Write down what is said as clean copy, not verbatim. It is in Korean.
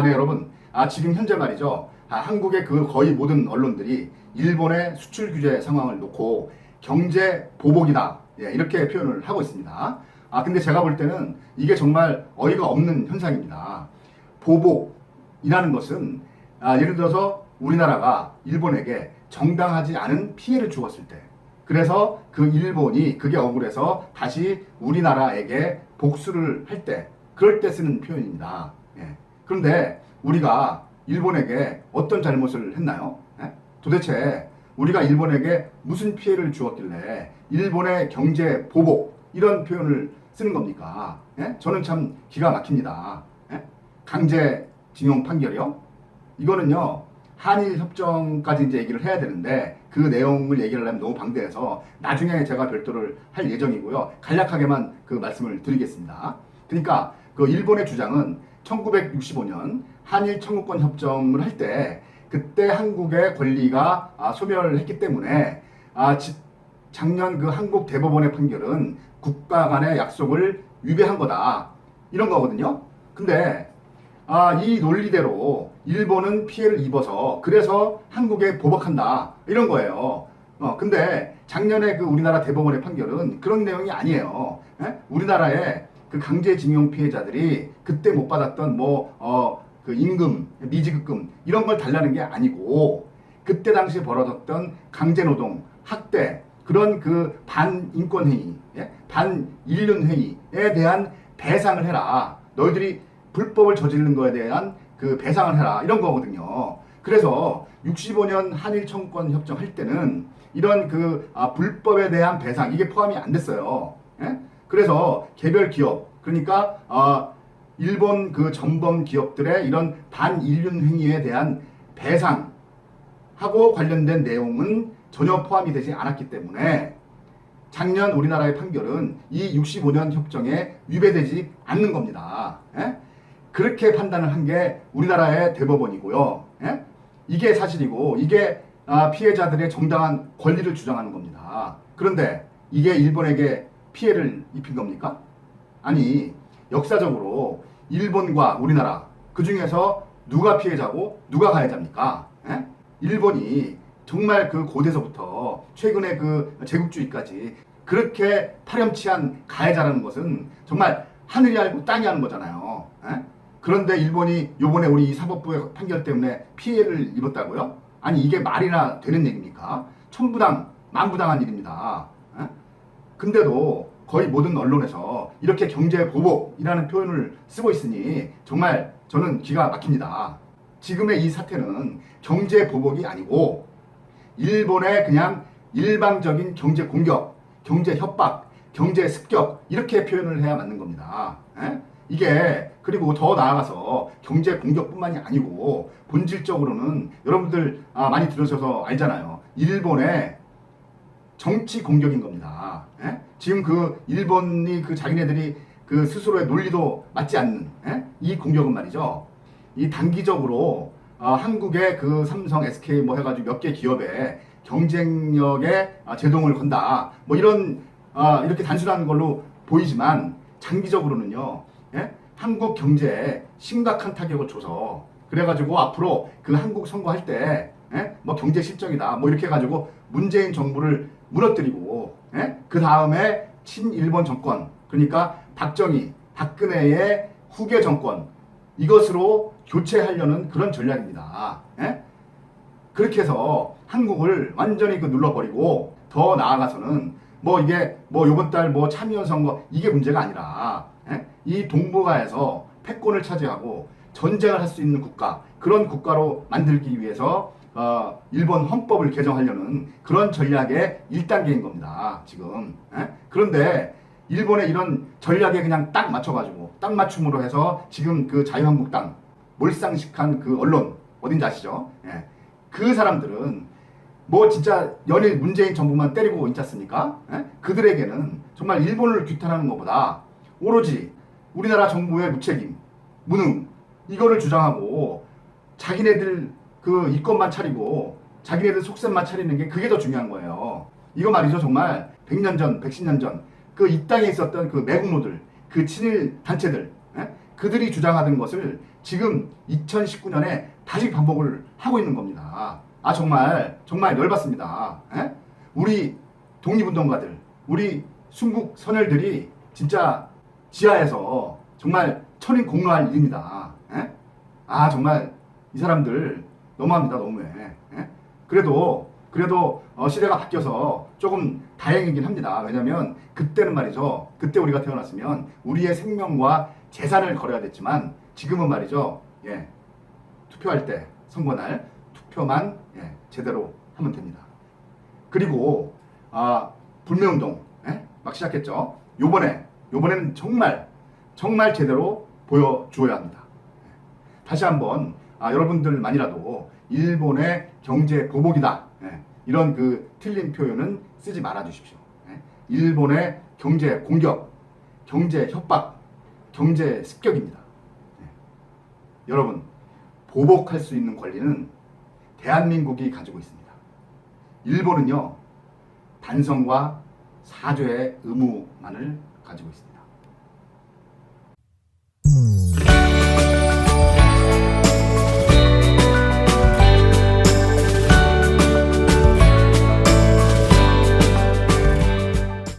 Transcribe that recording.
네, 여러분. 지금 현재 말이죠. 한국의 그 거의 모든 언론들이 일본의 수출 규제 상황을 놓고 경제 보복이다. 예, 이렇게 표현을 하고 있습니다. 근데 제가 볼 때는 이게 정말 어이가 없는 현상입니다. 보복이라는 것은, 예를 들어서 우리나라가 일본에게 정당하지 않은 피해를 주었을 때, 그래서 그 일본이 그게 억울해서 다시 우리나라에게 복수를 할 때, 그럴 때 쓰는 표현입니다. 예. 그런데 우리가 일본에게 어떤 잘못을 했나요? 예? 도대체 우리가 일본에게 무슨 피해를 주었길래 일본의 경제 보복 이런 표현을 쓰는 겁니까? 예? 저는 참 기가 막힙니다. 예? 강제징용 판결이요? 이거는요, 한일 협정까지 이제 얘기를 해야 되는데 그 내용을 얘기를 하려면 너무 방대해서 나중에 제가 별도를 할 예정이고요. 간략하게만 그 말씀을 드리겠습니다. 그러니까 그 일본의 주장은 1965년 한일 청구권 협정을 할 때 그때 한국의 권리가 소멸했기 때문에 작년 그 한국 대법원의 판결은 국가 간의 약속을 위배한 거다. 이런 거거든요. 근데 이 논리대로 일본은 피해를 입어서 그래서 한국에 보복한다. 이런 거예요. 근데 작년에 그 우리나라 대법원의 판결은 그런 내용이 아니에요. 우리나라의 그 강제징용 피해자들이 그때 못 받았던 그 임금, 미지급금 이런 걸 달라는 게 아니고 그때 당시 벌어졌던 강제노동, 학대 그런 그 반인권행위, 반인륜행위에 대한 배상을 해라. 너희들이 불법을 저지른 거에 대한 그 배상을 해라. 이런 거거든요. 그래서 65년 한일 청구권 협정 할 때는 이런 그 불법에 대한 배상 이게 포함이 안 됐어요. 그래서 개별 기업, 그러니까 일본 그 전범 기업들의 이런 반인륜 행위에 대한 배상하고 관련된 내용은 전혀 포함이 되지 않았기 때문에 작년 우리나라의 판결은 이 65년 협정에 위배되지 않는 겁니다. 그렇게 판단을 한 게 우리나라의 대법원이고요. 이게 사실이고 이게 피해자들의 정당한 권리를 주장하는 겁니다. 그런데 이게 일본에게 피해를 입힌 겁니까? 아니, 역사적으로 일본과 우리나라 그 중에서 누가 피해자고 누가 가해자입니까? 일본이 정말 그 고대서부터 최근에 그 제국주의까지 그렇게 파렴치한 가해자라는 것은 정말 하늘이 알고 땅이 아는 거잖아요. 그런데 일본이 요번에 우리 사법부의 판결 때문에 피해를 입었다고요? 아니, 이게 말이나 되는 얘기입니까? 천부당 만부당한 일입니다. 근데도 거의 모든 언론에서 이렇게 경제 보복이라는 표현을 쓰고 있으니 정말 저는 기가 막힙니다. 지금의 이 사태는 경제 보복이 아니고 일본의 그냥 일방적인 경제 공격, 경제 협박, 경제 습격 이렇게 표현을 해야 맞는 겁니다. 이게 그리고 더 나아가서 경제 공격뿐만이 아니고 본질적으로는 여러분들 많이 들으셔서 알잖아요. 일본의 정치 공격인 겁니다. 지금 그 일본이 그 자기네들이 그 스스로의 논리도 맞지 않는 이 공격은 말이죠. 이 단기적으로 한국의 그 삼성, SK 뭐 해가지고 몇 개 기업에 경쟁력에 제동을 건다. 뭐 이런 이렇게 단순한 걸로 보이지만 장기적으로는요. 한국 경제에 심각한 타격을 줘서 그래가지고 앞으로 그 한국 선거할 때 뭐 경제 실정이다 뭐 이렇게 해가지고 문재인 정부를 무너뜨리고 그 다음에 친일본 정권 그러니까 박정희, 박근혜의 후계 정권 이것으로 교체하려는 그런 전략입니다. 그렇게 해서 한국을 완전히 그 눌러버리고 더 나아가서는 뭐 이게 뭐 요번 달 뭐 참의원 선거 이게 문제가 아니라 이 동북아에서 패권을 차지하고 전쟁을 할 수 있는 국가 그런 국가로 만들기 위해서 일본 헌법을 개정하려는 그런 전략의 1단계인 겁니다. 지금. 그런데 일본의 이런 전략에 그냥 딱 맞춰가지고 딱 맞춤으로 해서 지금 그 자유한국당 몰상식한 그 언론 어딘지 아시죠? 그 사람들은 뭐 진짜 연일 문재인 정부만 때리고 있지 않습니까? 그들에게는 정말 일본을 규탄하는 것보다 오로지 우리나라 정부의 무책임, 무능 이거를 주장하고 자기네들 그 이권만 차리고 자기네들 속셈만 차리는 게 그게 더 중요한 거예요. 이거 말이죠. 정말 100년 전, 110년 전 그 이 땅에 있었던 그 매국노들, 그 친일 단체들 그들이 주장하던 것을 지금 2019년에 다시 반복을 하고 있는 겁니다. 아 정말 열받습니다. 에? 우리 독립운동가들, 우리 순국 선열들이 진짜 지하에서 정말 천인공노할 일입니다. 에? 아 정말 이 사람들 너무합니다. 너무해. 에? 그래도 시대가 바뀌어서 조금 다행이긴 합니다. 왜냐면 그때는 말이죠. 그때 우리가 태어났으면 우리의 생명과 재산을 걸어야 됐지만 지금은 말이죠. 예, 투표할 때 선거날 투표만 제대로 하면 됩니다. 그리고 불매운동 막 시작했죠. 요번에는 정말 제대로 보여줘야 합니다. 다시 한번 여러분들만이라도 일본의 경제 보복이다. 이런 그 틀린 표현은 쓰지 말아 주십시오. 일본의 경제 공격, 경제 협박, 경제 습격입니다. 여러분, 보복할 수 있는 권리는 대한민국이 가지고 있습니다. 일본은요, 반성과 사죄의 의무만을 가지고 있습니다.